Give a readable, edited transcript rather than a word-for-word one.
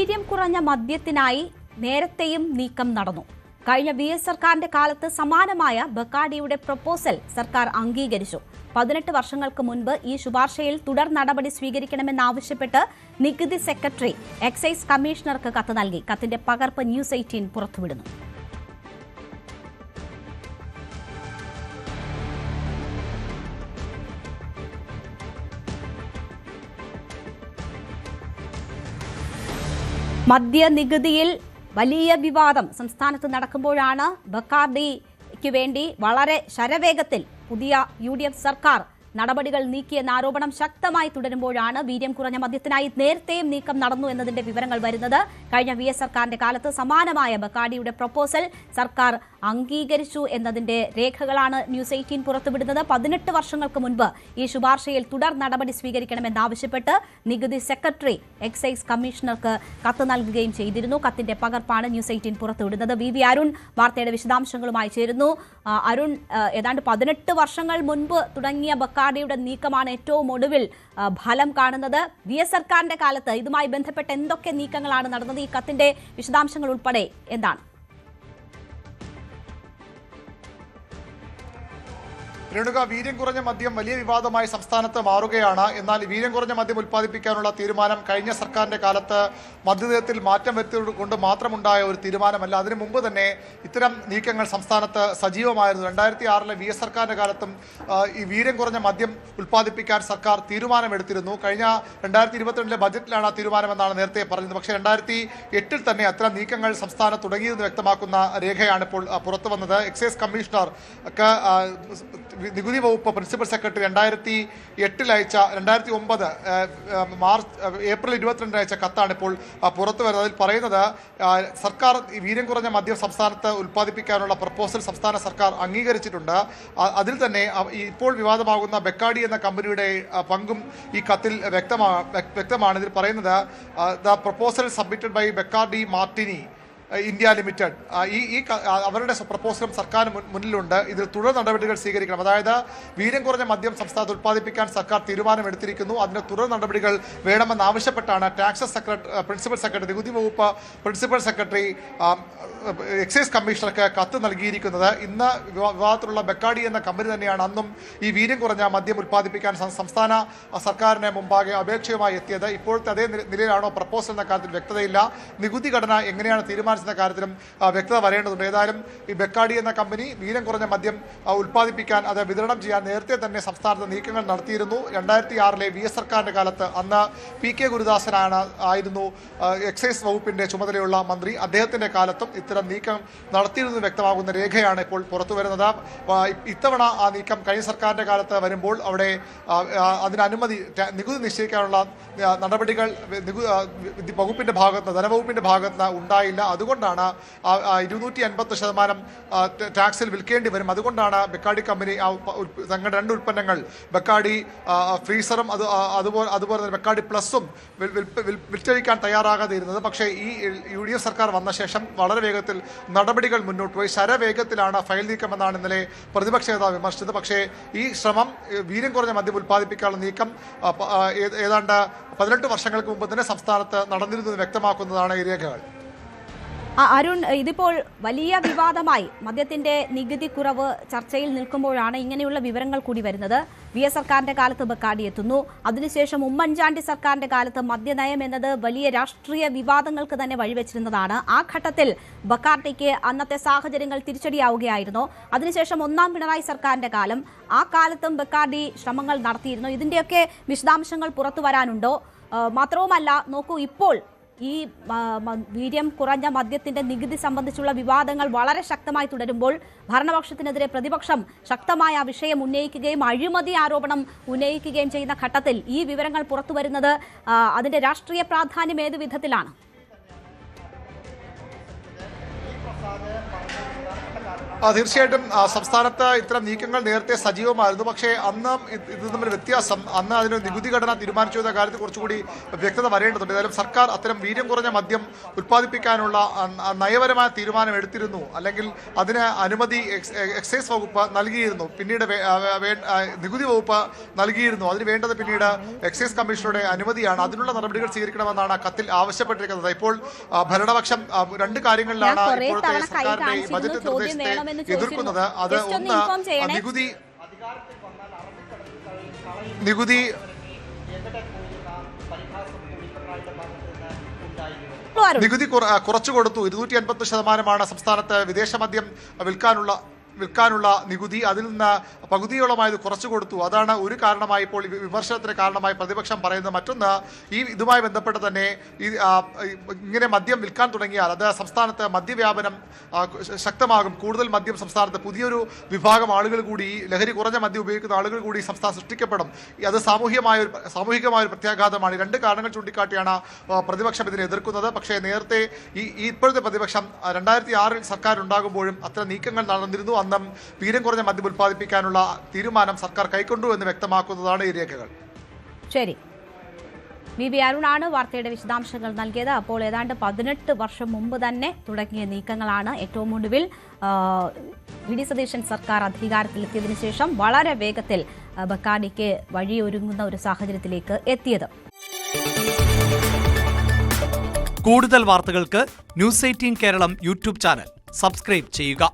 വീര്യം കുറഞ്ഞ മദ്യത്തിനായി നേരത്തെയും നീക്കം നടന്നു. കഴിഞ്ഞ VS സർക്കാരിന്റെ കാലത്ത് സമാനമായ ബക്കാഡിയുടെ പ്രപ്പോസൽ സർക്കാർ അംഗീകരിച്ചു. 18 വർഷങ്ങൾക്ക് മുൻപ് ഈ ശുപാർശയിൽ തുടർ നടപടി സ്വീകരിക്കണമെന്നാവശ്യപ്പെട്ട് നികുതി സെക്രട്ടറി എക്സൈസ് കമ്മീഷണർക്ക് കത്ത് നൽകി. കത്തിന്റെ പകർപ്പ് ന്യൂസ് 18 പുറത്തുവിടുന്നു. മദ്യനികുതിയിൽ വലിയ വിവാദം സംസ്ഥാനത്ത് നടക്കുമ്പോഴാണ് ബക്കാർഡിക്ക് വേണ്ടി വളരെ ശരവേഗത്തിൽ പുതിയ UDF സർക്കാർ നടപടികൾ നീക്കിയെന്ന ആരോപണം ശക്തമായി തുടരുമ്പോഴാണ് വീര്യം കുറഞ്ഞ മദ്യത്തിനായി നേരത്തെയും നീക്കം നടന്നു എന്നതിന്റെ വിവരങ്ങൾ വരുന്നത്. കഴിഞ്ഞ VS സർക്കാരിന്റെ കാലത്ത് സമാനമായ ബക്കാഡിയുടെ പ്രപ്പോസൽ സർക്കാർ അംഗീകരിച്ചു എന്നതിന്റെ രേഖകളാണ് ന്യൂസ് 18 പുറത്തുവിടുന്നത്. 18 വർഷങ്ങൾക്ക് മുൻപ് ഈ ശുപാർശയിൽ തുടർ നടപടി സ്വീകരിക്കണമെന്നാവശ്യപ്പെട്ട് നികുതി സെക്രട്ടറി എക്സൈസ് കമ്മീഷണർക്ക് കത്ത് നൽകുകയും ചെയ്തിരുന്നു. കത്തിന്റെ പകർപ്പാണ് ന്യൂസ് 18 പുറത്തുവിടുന്നത്. VV അരുൺ വാർത്തയുടെ വിശദാംശങ്ങളുമായി ചേരുന്നു. അരുൺ, ഏതാണ്ട് 18 വർഷങ്ങൾ മുൻപ് തുടങ്ങിയ ബക്കാഡിയുടെ നീക്കമാണ് ഏറ്റവും ഒടുവിൽ ഫലം കാണുന്നത്. VS സർക്കാരിന്റെ കാലത്ത് ഇതുമായി ബന്ധപ്പെട്ട് എന്തൊക്കെ നീക്കങ്ങളാണ് നടന്നത്? ഈ കത്തിന്റെ വിശദാംശങ്ങൾ ഉൾപ്പെടെ എന്താണ്? രേണുക, വീര്യം കുറഞ്ഞ മദ്യം വലിയ വിവാദമായി സംസ്ഥാനത്ത് മാറുകയാണ്. എന്നാൽ വീര്യം കുറഞ്ഞ മദ്യം ഉൽപ്പാദിപ്പിക്കാനുള്ള തീരുമാനം കഴിഞ്ഞ സർക്കാരിന്റെ കാലത്ത് മദ്യനയത്തിൽ മാറ്റം വരുത്തിയതുകൊണ്ട് മാത്രമുണ്ടായ ഒരു തീരുമാനമല്ല. അതിനു മുമ്പ് തന്നെ ഇത്തരം നീക്കങ്ങൾ സംസ്ഥാനത്ത് സജീവമായിരുന്നു. 2006 VS സർക്കാരിന്റെ കാലത്തും ഈ വീര്യം കുറഞ്ഞ മദ്യം ഉൽപ്പാദിപ്പിക്കാൻ സർക്കാർ തീരുമാനമെടുത്തിരുന്നു. കഴിഞ്ഞ 2022 ബജറ്റിലാണ് ആ തീരുമാനമെന്നാണ് നേരത്തെ പറഞ്ഞത്. പക്ഷേ 2008 തന്നെ അത്തരം നീക്കങ്ങൾ സംസ്ഥാനം തുടങ്ങിയതെന്ന് വ്യക്തമാക്കുന്ന രേഖയാണ് ഇപ്പോൾ പുറത്തു വന്നത്. എക്സൈസ് കമ്മീഷണർ നികുതി വകുപ്പ് പ്രിൻസിപ്പൽ സെക്രട്ടറി 2008 അയച്ച 2009 ഏപ്രിൽ 22 അയച്ച കത്താണ് ഇപ്പോൾ പുറത്തു വരുന്നത്. അതിൽ പറയുന്നത് സർക്കാർ വീര്യം കുറഞ്ഞ മദ്യം സംസ്ഥാനത്ത് ഉൽപ്പാദിപ്പിക്കാനുള്ള പ്രപ്പോസൽ സംസ്ഥാന സർക്കാർ അംഗീകരിച്ചിട്ടുണ്ട്. അതിൽ തന്നെ ഇപ്പോൾ വിവാദമാകുന്ന ബക്കാഡി എന്ന കമ്പനിയുടെ പങ്കും ഈ കത്തിൽ വ്യക്തമാണ്. ഇതിൽ പറയുന്നത് the proposal submitted by Bacardi Martini India Limited, അവരുടെ പ്രപ്പോസലും സർക്കാരിന് മുന്നിലുണ്ട്. ഇതിൽ തുടർ നടപടികൾ സ്വീകരിക്കണം. അതായത് വീര്യം കുറഞ്ഞ മദ്യം സംസ്ഥാനത്ത് ഉൽപ്പാദിപ്പിക്കാൻ സർക്കാർ തീരുമാനമെടുത്തിരിക്കുന്നു. അതിന് തുടർ നടപടികൾ വേണമെന്നാവശ്യപ്പെട്ടാണ് പ്രിൻസിപ്പൽ സെക്രട്ടറി നികുതി വകുപ്പ് പ്രിൻസിപ്പൽ സെക്രട്ടറി എക്സൈസ് കമ്മീഷണർക്ക് കത്ത് നൽകിയിരിക്കുന്നത്. ഇന്ന് വിവാദത്തിലുള്ള ബക്കാഡി എന്ന കമ്പനി തന്നെയാണ് അന്നും ഈ വീര്യം കുറഞ്ഞ മദ്യം ഉൽപ്പാദിപ്പിക്കാൻ സംസ്ഥാന സർക്കാരിന് മുമ്പാകെ അപേക്ഷയുമായി എത്തിയത്. ഇപ്പോഴത്തെ അതേ നിലയിലാണോ പ്രപ്പോസൽ എന്ന കാര്യത്തിൽ വ്യക്തതയില്ല. നികുതി ഘടന എങ്ങനെയാണ് തീരുമാനിച്ചെന്ന കാര്യത്തിലും വ്യക്തത വരേണ്ടതുണ്ട്. ഏതായാലും ഈ ബക്കാഡി എന്ന കമ്പനി വീര്യം കുറഞ്ഞ മദ്യം ഉൽപ്പാദിപ്പിക്കാൻ അത് വിതരണം ചെയ്യാൻ നേരത്തെ തന്നെ സംസ്ഥാനത്ത് നീക്കങ്ങൾ നടത്തിയിരുന്നു. 2006 VS സർക്കാരിന്റെ കാലത്ത് അന്ന് PK ഗുരുദാസനായിരുന്നു എക്സൈസ് വകുപ്പിന്റെ ചുമതലയുള്ള മന്ത്രി. അദ്ദേഹത്തിന്റെ കാലത്തും ഇത്തരം നീക്കം നടത്തിയിരുന്നത് വ്യക്തമാകുന്ന രേഖയാണ് ഇപ്പോൾ പുറത്തു വരുന്നത്. ഇത്തവണ ആ നീക്കം കഴിഞ്ഞ സർക്കാരിന്റെ കാലത്ത് വരുമ്പോൾ അവിടെ അതിന് അനുമതി നികുതി നിശ്ചയിക്കാനുള്ള നടപടികൾ വകുപ്പിന്റെ ഭാഗത്ത് ധനവകുപ്പിന്റെ ഭാഗത്ത് ഉണ്ടായില്ല. അതുകൊണ്ടാണ് 250% ടാക്സിൽ വിൽക്കേണ്ടി വരും. അതുകൊണ്ടാണ് ബക്കാഡി കമ്പനി തങ്ങളുടെ 2 ഉൽപ്പന്നങ്ങൾ ബക്കാഡി ഫ്രീസറും അതുപോലെ തന്നെ ബക്കാഡി പ്ലസും വിറ്റഴിക്കാൻ തയ്യാറാകാതെ ഇരുന്നത്. പക്ഷേ ഈ UDF സർക്കാർ വന്ന ശേഷം വളരെ വേഗത്തിൽ നടപടികൾ മുന്നോട്ട് പോയി. ശരവേഗത്തിലാണ് ഫയൽ നീക്കമെന്നാണ് ഇന്നലെ പ്രതിപക്ഷ നേതാവ് വിമർശിച്ചത്. പക്ഷേ ഈ ശ്രമം വീര്യം കുറഞ്ഞ മദ്യം ഉൽപ്പാദിപ്പിക്കാനുള്ള നീക്കം ഏതാണ്ട് 18 വർഷങ്ങൾക്ക് മുമ്പ് തന്നെ സംസ്ഥാനത്ത് നടന്നിരുന്നത് വ്യക്തമാക്കുന്നതാണ് ഈ രേഖകൾ. അരുൺ, ഇതിപ്പോൾ വലിയ വിവാദമായി മദ്യത്തിന്റെ നികുതി കുറവ് ചർച്ചയിൽ നിൽക്കുമ്പോഴാണ് ഇങ്ങനെയുള്ള വിവരങ്ങൾ കൂടി വരുന്നത്. VS സർക്കാരിന്റെ കാലത്ത് ബക്കാഡി എത്തുന്നു. അതിനുശേഷം ഉമ്മൻചാണ്ടി സർക്കാരിന്റെ കാലത്ത് മദ്യനയം എന്നത് വലിയ രാഷ്ട്രീയ വിവാദങ്ങൾക്ക് തന്നെ വഴിവെച്ചിരുന്നതാണ്. ആ ഘട്ടത്തിൽ ബക്കാഡിക്ക് അന്നത്തെ സാഹചര്യങ്ങൾ തിരിച്ചടിയാവുകയായിരുന്നു. അതിനുശേഷം 1ാം പിണറായി സർക്കാരിന്റെ കാലം, ആ കാലത്തും ബക്കാഡി ശ്രമങ്ങൾ നടത്തിയിരുന്നു. ഇതിന്റെയൊക്കെ വിശദാംശങ്ങൾ പുറത്തു വരാനുണ്ടോ? മാത്രവുമല്ല, നോക്കൂ, ഇപ്പോൾ ഈ വീര്യം കുറഞ്ഞ മദ്യത്തിന്റെ നികുതി സംബന്ധിച്ചുള്ള വിവാദങ്ങൾ വളരെ ശക്തമായി തുടരുമ്പോൾ ഭരണപക്ഷത്തിനെതിരെ പ്രതിപക്ഷം ശക്തമായ വിഷയം ഉന്നയിക്കുകയും അഴിമതി ആരോപണം ഉന്നയിക്കുകയും ചെയ്യുന്ന ഘട്ടത്തിൽ ഈ വിവരങ്ങൾ പുറത്തുവരുന്നത് അതിന്റെ രാഷ്ട്രീയ പ്രാധാന്യം ഏത് വിധത്തിലാണ്? തീർച്ചയായിട്ടും സംസ്ഥാനത്ത് ഇത്തരം നീക്കങ്ങൾ നേരത്തെ സജീവമായിരുന്നു. പക്ഷേ അന്ന് ഇത് തമ്മിൽ വ്യത്യാസം, അന്ന് അതിന് നികുതി ഘടന തീരുമാനിച്ചു എന്ന കാര്യത്തിൽ കുറച്ചുകൂടി വ്യക്തത വരേണ്ടതുണ്ട്. ഏതായാലും സർക്കാർ അത്തരം വീര്യം കുറഞ്ഞ മദ്യം ഉൽപ്പാദിപ്പിക്കാനുള്ള നയപരമായ തീരുമാനം എടുത്തിരുന്നു, അല്ലെങ്കിൽ അതിന് അനുമതി എക്സൈസ് വകുപ്പ് നൽകിയിരുന്നു, പിന്നീട് നികുതി വകുപ്പ് നൽകിയിരുന്നു. അതിന് വേണ്ടത് പിന്നീട് എക്സൈസ് കമ്മീഷണറുടെ അനുമതിയാണ്. അതിനുള്ള നടപടികൾ സ്വീകരിക്കണമെന്നാണ് കത്തിൽ ആവശ്യപ്പെട്ടിരിക്കുന്നത്. ഇപ്പോൾ ഭരണപക്ഷം രണ്ട് കാര്യങ്ങളിലാണ് ഇപ്പോഴത്തെ സർക്കാരിന്റെ ഈ ബജറ്റ് നിർദ്ദേശത്തെ എതിർക്കുന്നത്. അത് ഒന്ന്, നികുതി കുറച്ചു കൊടുത്തു. 250% സംസ്ഥാനത്ത് വിദേശ മദ്യം വിൽക്കാനുള്ള നികുതി. അതിൽ നിന്ന് പകുതിയോളമായത് കുറച്ചു കൊടുത്തു. അതാണ് ഒരു കാരണമായി ഇപ്പോൾ വിമർശനത്തിന് കാരണമായി പ്രതിപക്ഷം പറയുന്നത്. മറ്റൊന്ന്, ഇതുമായി ബന്ധപ്പെട്ട് തന്നെ ഇങ്ങനെ മദ്യം വിൽക്കാൻ തുടങ്ങിയാൽ അത് സംസ്ഥാനത്ത് മദ്യവ്യാപനം ശക്തമാകും. കൂടുതൽ മദ്യം സംസ്ഥാനത്ത് പുതിയൊരു വിഭാഗം ആളുകൾ കൂടി, ലഹരി കുറഞ്ഞ മദ്യം ഉപയോഗിക്കുന്ന ആളുകൾ കൂടി സംസ്ഥാനം സൃഷ്ടിക്കപ്പെടും. അത് സാമൂഹികമായ ഒരു പ്രത്യാഘാതമാണ്. രണ്ട് കാരണങ്ങൾ ചൂണ്ടിക്കാട്ടിയാണ് പ്രതിപക്ഷം ഇതിനെ എതിർക്കുന്നത്. പക്ഷേ നേരത്തെ ഇപ്പോഴത്തെ പ്രതിപക്ഷം 2006 സർക്കാർ ഉണ്ടാകുമ്പോഴും അത്തരം നീക്കങ്ങൾ നടന്നിരുന്നു. അന്നും വീര്യം കുറഞ്ഞ മദ്യം ഉൽപ്പാദിപ്പിക്കാനുള്ള തീരുമാനം സർക്കാർ കൈക്കൊണ്ടു എന്ന് വ്യക്തമാക്കുന്നതാണ് ഈ രേഖകൾ. ശരി, വി അരുണാണ് വാർത്തയുടെ വിശദാംശങ്ങൾ നൽകിയത്. അപ്പോൾ ഏതാണ്ട് 18 വർഷം മുമ്പ് തന്നെ തുടങ്ങിയ നീക്കങ്ങളാണ് ഏറ്റവും ഒടുവിൽ വി.ഡി. സതീശൻ സർക്കാർ അധികാരത്തിലെത്തിയതിനു ശേഷം വളരെ വേഗത്തിൽ ബക്കാഡിക്ക് വഴിയൊരുങ്ങുന്ന ഒരു സാഹചര്യത്തിലേക്ക് എത്തിയത്. കൂടുതൽ വാർത്തകൾക്ക് news 18 Keralam YouTube channel subscribe ചെയ്യുക.